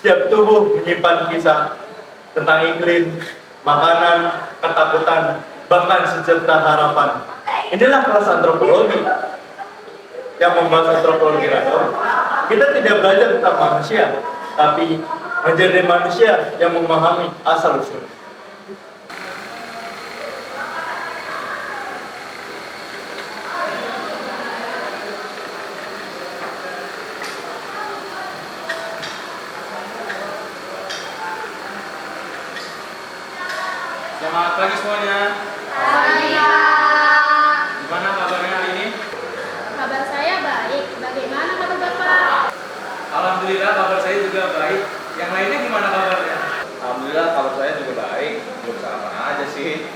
Setiap tubuh menyimpan kisah tentang iklim, makanan, ketakutan, bahkan secerca harapan. Inilah kelas antropologi yang membahas antropologi ragam. Kita tidak belajar tentang manusia, tapi menjadi manusia yang memahami asal-usul. Selamat pagi semuanya. Pagi. Gimana kabarnya hari ini? Kabar saya baik. Bagaimana kabar Bapak? Alhamdulillah kabar saya juga baik. Yang lainnya gimana kabarnya? Alhamdulillah kabar saya juga baik. Belum sarapan aja sih.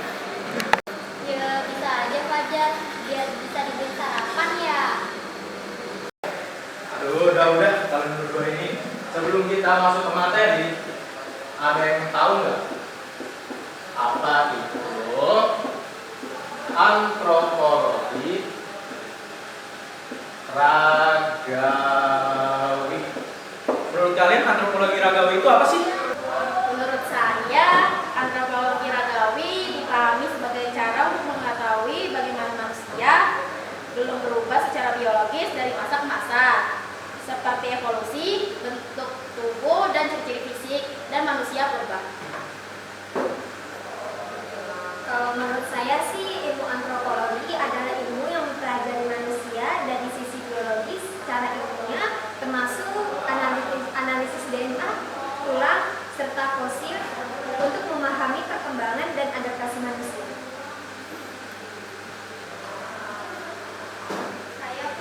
Ya bisa aja Fajar, biar bisa diberi sarapan ya. Aduh, udah kalian berdua ini. Sebelum kita masuk ke materi, ada yang tahu nggak apa itu antropologi ragawi? Menurut kalian antropologi ragawi itu apa sih? Menurut saya, antropologi ragawi dipahami sebagai cara untuk mengetahui bagaimana manusia belum berubah secara biologis dari masa ke masa, seperti evolusi, bentuk tubuh, dan ciri-ciri fisik dan manusia purba. Kalau menurut saya sih, ilmu antropologi adalah ilmu yang mempelajari manusia dari sisi biologis. Cara ilmunya termasuk analisis DNA, tulang, serta fosil untuk memahami perkembangan dan adaptasi manusia.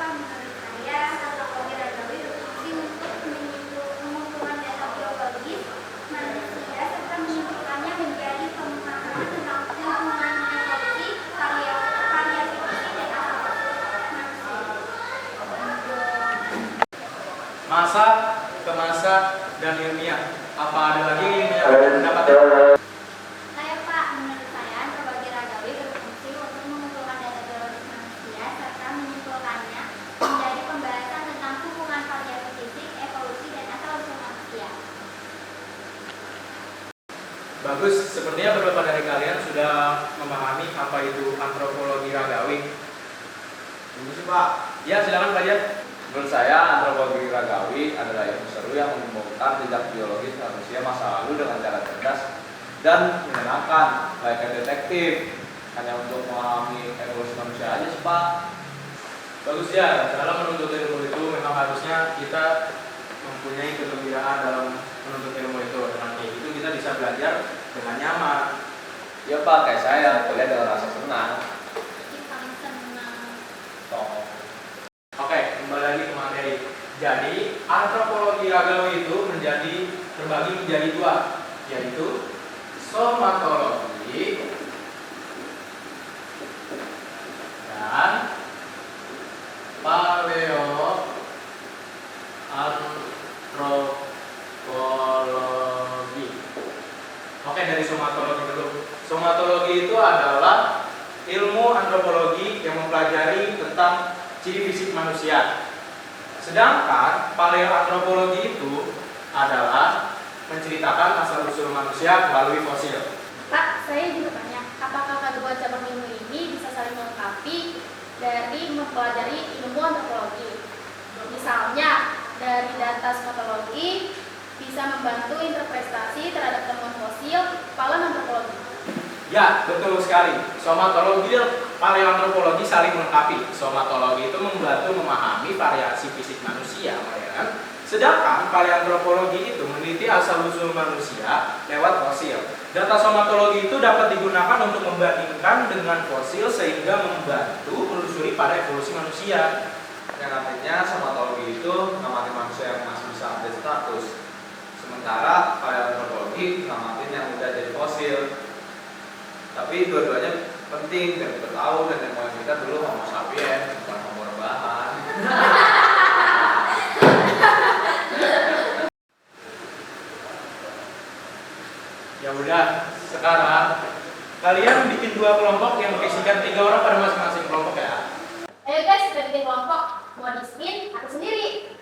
Menurut saya, antropologi ragawi berfungsi untuk mengumpulkan data biologis manusia serta menyimpulkannya menjadi pemahaman tentang lingkungan evolusi, variasi fisik dan asal-usul manusia. Masa, kemasa, dan ilmiah. Apa ada lagi yang pendapatnya? Saya Pak, menurut saya antropologi ragawi berfungsi untuk mengumpulkan data biologis manusia serta menyimpulkannya menjadi pembahasan tentang hubungan variasi fisik, evolusi dan asal-usul manusia. Bagus, sepertinya beberapa dari kalian sudah memahami apa itu antropologi ragawi. Ini sih Pak. Ya, silakan Pak Jan. Menurut saya antropologi ragawi adalah ilmu seru yang membongkar jejak biologis manusia masa lalu dengan cara cerdas dan menyenangkan, layaknya detektif. Hanya untuk memahami evolusi manusia aja sih Pak. Bagus ya, dalam menuntut ilmu itu memang harusnya kita mempunyai kegembiraan dalam menuntut ilmu itu. Dengan kayak gitu kita bisa belajar dengan nyaman. Ya Pak, kayak saya kuliah dengan rasa senang. Paling senang. Toh. Oke, kembali lagi ke materi. Jadi, antropologi ragawi itu terbagi menjadi dua, yaitu somatologi dan paleoantropologi. Oke, dari somatologi dulu. Somatologi itu adalah ilmu antropologi yang mempelajari tentang ciri fisik manusia. Sedangkan paleoantropologi itu adalah menceritakan asal-usul manusia melalui fosil. Pak, saya juga tanya, apakah kedua cabang ilmu ini bisa saling melengkapi dari mempelajari ilmu antropologi? Misalnya, dari data somatologi bisa membantu interpretasi terhadap temuan fosil paleoantropologi. Ya, betul sekali. Somatologi dan paleoantropologi saling melengkapi. Somatologi itu membantu memahami variasi fisik manusia, ya kan? Sedangkan paleoantropologi itu meneliti asal-usul manusia lewat fosil. Data somatologi itu dapat digunakan untuk membandingkan dengan fosil sehingga membantu menelusuri pada evolusi manusia. Yang artinya somatologi itu mengamati manusia yang masih bisa update status. Sementara paleoantropologi ngamatin yang udah jadi fosil. Tapi dua-duanya penting dan kita tahu dan yang mau kita dulu homo sapiens bukan homo rebahan. Ya udah, sekarang kalian bikin dua kelompok yang berisikan 3 orang pada masing-masing kelompok ya. Ayo guys, kita bikin kelompok. Mau di spin atau sendiri?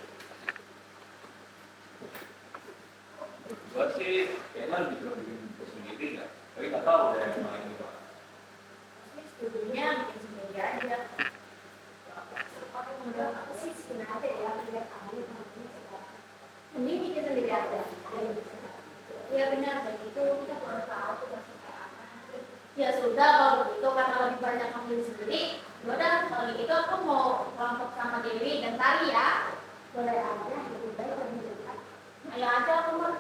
komentari ya. Boleh aja, lebih baik lebih dekat. Ayo aja aku mah.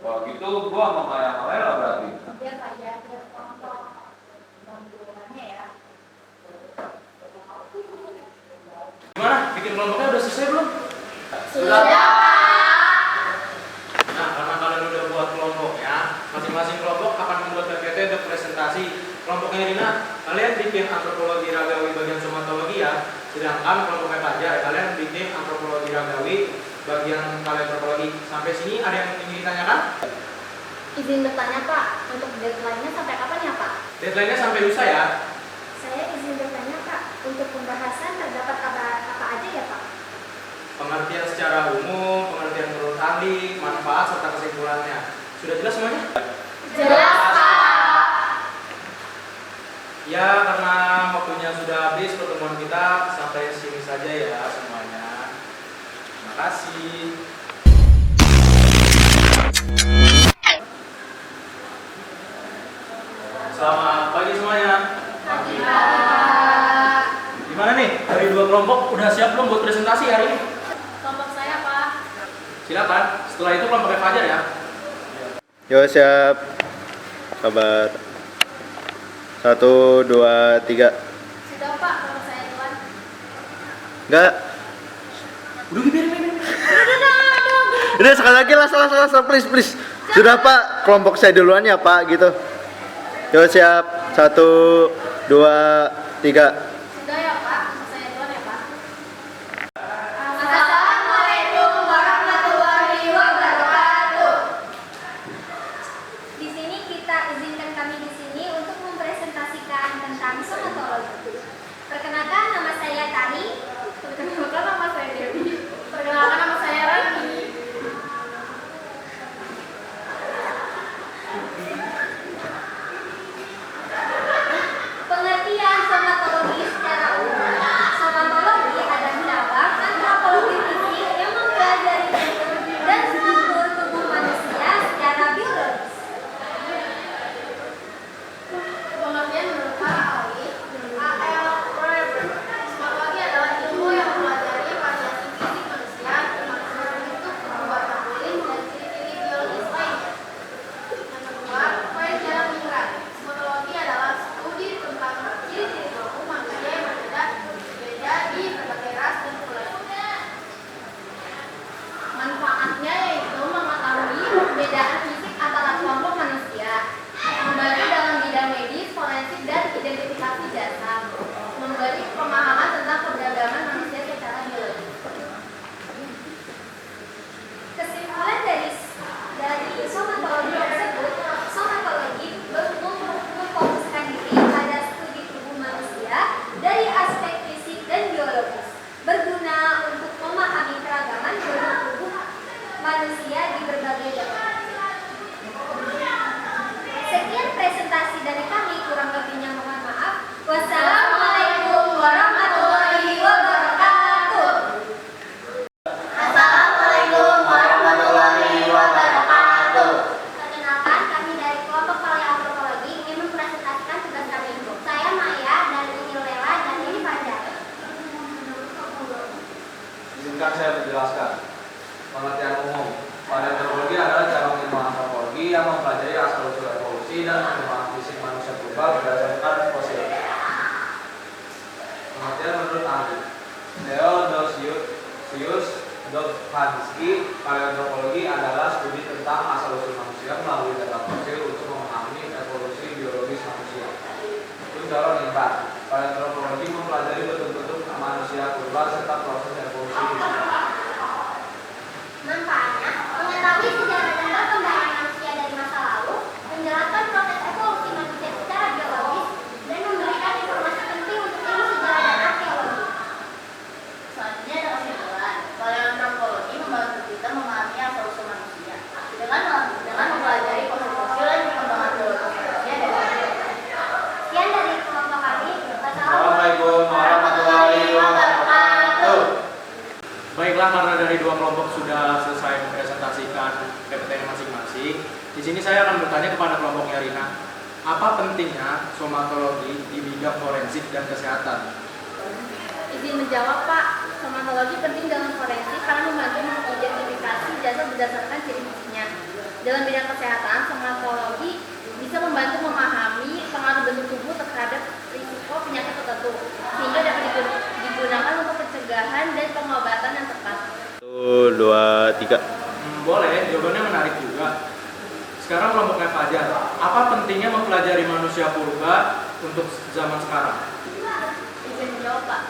Kalau gitu gua sama kayak Lela berarti. Biar aja biar kelompok gangguannya ya. Gimana? Bikin kelompoknya udah selesai belum? Sudah Pak. Nah, karena kalian udah buat kelompoknya, masing-masing kelompok akan membuat PPT untuk presentasi. Kelompoknya Rina, kalian bikin antropologi ragawi bagian somatologi ya. Sedangkan kelompoknya Fajar, kalian bikin antropologi ragawi bagian paleontologi. Sampai sini ada yang ingin ditanyakan? Izin bertanya Pak, untuk deadline-nya sampai kapan ya Pak? Deadline-nya sampai lusa ya. Saya izin bertanya Pak, untuk pembahasan terdapat apa aja ya Pak? Pengertian secara umum, pengertian menurut ahli, manfaat serta kesimpulannya. Sudah jelas semuanya? Jelas Pak. Ya, karena waktunya sudah habis pertemuan kita, sampai sini saja ya semuanya. Terima kasih. Selamat pagi semuanya. Pagi Pak. Gimana nih? Dari dua kelompok udah siap belum buat presentasi hari ini? Kelompok saya Pak. Silakan. Setelah itu kelompoknya Fajar ya. Yo siap. Sabar. 1, 2, 3. Sudah Pak, kelompok saya duluan. Enggak. Udah biarin. Udah sekali lagi lah, salah, please. Sudah Pak, kelompok saya duluan ya Pak, gitu. Yo siap. 1, 2, 3. Sudah ya Pak, kelompok saya duluan ya Pak. Assalamualaikum warahmatullahi wabarakatuh. Di sini kita izinkan kami di sini untuk mempresentasikan tentang somatologi. Perkenalkan nama saya Tari. Perkenalkan nama saya Dewi. Perkenalkan nama saya Rani. Pengertian somatologi secara umum. Somatologi adalah cabang antropologi fisik yang mempelajari bentuk dan struktur tubuh manusia secara biologis. Pengertian menurut para ahli, A.L. Forever. Somatologi adalah ilmu yang mempelajari variasi fisik manusia, termasuk bentuk tubuh metabolis dan ciri-ciri biologis lainnya. Yang kedua, Fraser Mingrat. Somatologi adalah studi tentang ciri-ciri tubuh manusia yang berbeda di berbagai ras dan populasi. Manfaatnya yaitu mengetahui perbedaan fisik antara kelompok manusia, membantu dalam bidang medis, forensik, dan identifikasi jasad, memberi pemahaman tentang keberagaman manusia secara biologis. Kesimpulan dari somatologi tersebut, somatologi memfokuskan diri pada studi tubuh manusia dari aspek fisik dan biologis, berguna untuk memahami keragaman bentuk tubuh manusia di berbagai domain. Sekian presentasi dari kami, kurang lebihnya mohon maaf. Wassalamualaikum warahmatullahi wabarakatuh. Assalamualaikum warahmatullahi wabarakatuh. Perkenalkan, kami dari kelompok paleoantropologi ingin mempresentasikan tugas kami. Saya Maya, dan ini Lela, dan ini Fajar. Izinkan saya menjelaskan. Pengertian umum. Paleontologi adalah cabang ilmu antropologi yang mempelajari asal-usul evolusi dan perkembangan fisik manusia purba berdasarkan fosil. Pengertian menurut ahli. Theodosius Dobzhansky, paleontologi adalah studi tentang asal-usul manusia melalui data fosil untuk memahami evolusi biologis manusia. Tunjaron Intan, paleontologi mempelajari bentuk-bentuk manusia purba serta proses evolusi fisik. Manfaatnya, mengetahui sejarah dan perkembangan manusia dari masa lalu, menjelaskan proses evolusi manusia secara biologis, dan memberikan informasi penting untuk ilmu sejarah dan arkeologi. Selanjutnya ada kesimpulan. Paleoantropologi membantu kita memahami asal-usul manusia dengan mempelajari fosil-fosil dan perkembangan biologis manusia dari Sekian dari kelompok kami. Assalamualaikum warahmatullahi wabarakatuh. Baiklah, karena dari dua kelompok sudah selesai mempresentasikan PPT masing-masing, di sini saya akan bertanya kepada kelompoknya Rina, apa pentingnya somatologi di bidang forensik dan kesehatan? Izin menjawab Pak. Somatologi penting dalam forensik karena membantu mengidentifikasi jasad berdasarkan ciri fisiknya. Dalam bidang kesehatan, somatologi bisa membantu memahami pengaruh bentuk tubuh terhadap risiko penyakit tertentu, sehingga dapat digunakan untuk pencegahan dan pengobatan yang tepat. 1, 2, 3. Boleh, jawabannya menarik juga. Sekarang kelompoknya Fajar. Apa pentingnya mempelajari manusia purba untuk zaman sekarang? Izin menjawab, Pak.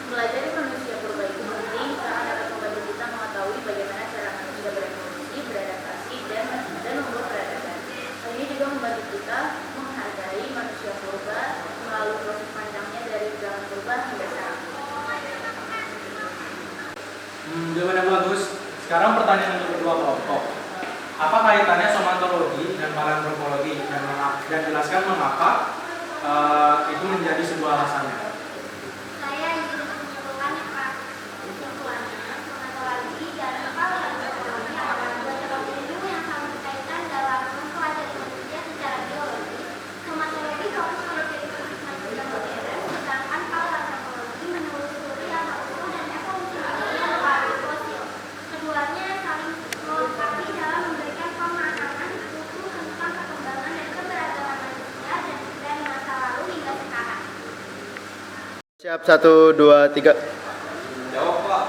Mempelajari manusia purba itu penting karena dapat membantu kita mengetahui bagaimana cara manusia berevolusi, beradaptasi, dan membuat peradaban. Hal ini juga membantu kita menghargai manusia purba melalui proses panjangnya dari zaman purba hingga sekarang. Jawaban yang bagus. Sekarang pertanyaan untuk kedua kelompok. Apa kaitannya somatologi dan paleoantropologi dan jelaskan mengapa itu menjadi sebuah alasannya. Saya ingin menyimpulkan ya Pak. Kesimpulannya, somatologi dan paleoantropologi adalah dua cabang ilmu yang saling berkaitan dalam mempelajari manusia secara biologis. Somatologi fokus pada ciri fisik manusia modern, sedangkan paleoantropologi menelusuri asal-usul dan evolusi manusia melalui fosil. Keduanya saling melengkapi dalam memberikan pemahaman utuh tentang perkembangan dan keberagaman manusia dan dari masa lalu hingga sekarang. Siap, 1, 2, 3. Jawab Pak.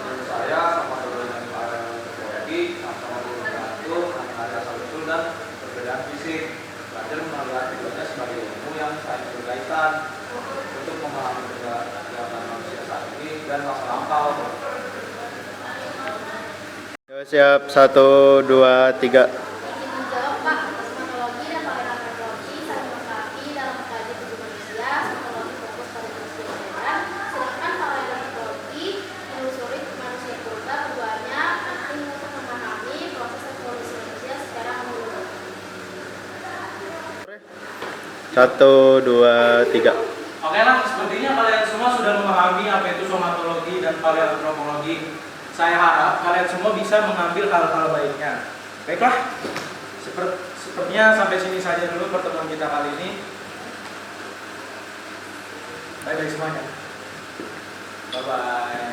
Menurut saya somatologi dan paleoantropologi sama-sama membantu mengenali asal-usul dan perbedaan fisik. Belajar mengenal keduanya sebagai ilmu yang saling berkaitan untuk memahami pergerakan manusia saat ini dan masa lampau. Siap, 1, 2, 3. Izin menjawab, Pak. Somatologi dan paleoantropologi saling melengkapi dalam mengkaji tubuh manusia. Somatologi fokus pada manusia modern, sedangkan paleoantropologi menelusuri manusia purba. Keduanya penting untuk memahami proses evolusi manusia secara menyeluruh. 1, 2, 3. Oke lah, sepertinya kalian semua sudah memahami apa itu somatologi dan paleoantropologi. Saya harap kalian semua bisa mengambil hal-hal baiknya. Baiklah, sepertinya sampai sini saja dulu pertemuan kita kali ini. Bye-bye semuanya. Bye-bye.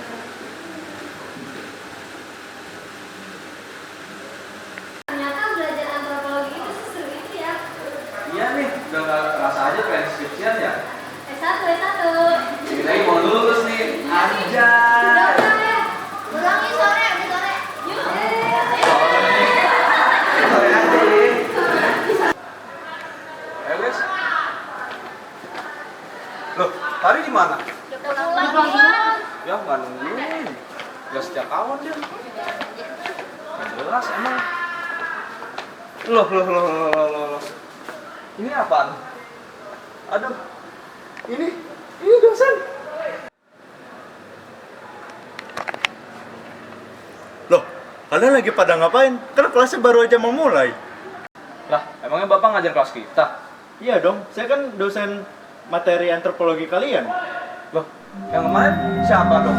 Ternyata belajar antropologi itu seseru itu ya. Iya nih, udah gak terasa aja pengen skripsian ya. S1. Kirain mau lulus nih. Udah Anjay. ya. Ulangi sore, udah sore. Yuk. Sore aja nih. Ayo guys. Loh, tadi di mana? Udah pulang. Ya nggak nungguin. Gak sejak kawan dia. Nggak jelas emang. Loh. Ini apaan? Aduh. Ini dosen. Loh, kalian lagi pada ngapain? Kan kelasnya baru aja mau mulai. Lah, emangnya Bapak ngajar kelas kita? Iya dong, saya kan dosen materi antropologi kalian. Loh, yang kemarin siapa dong?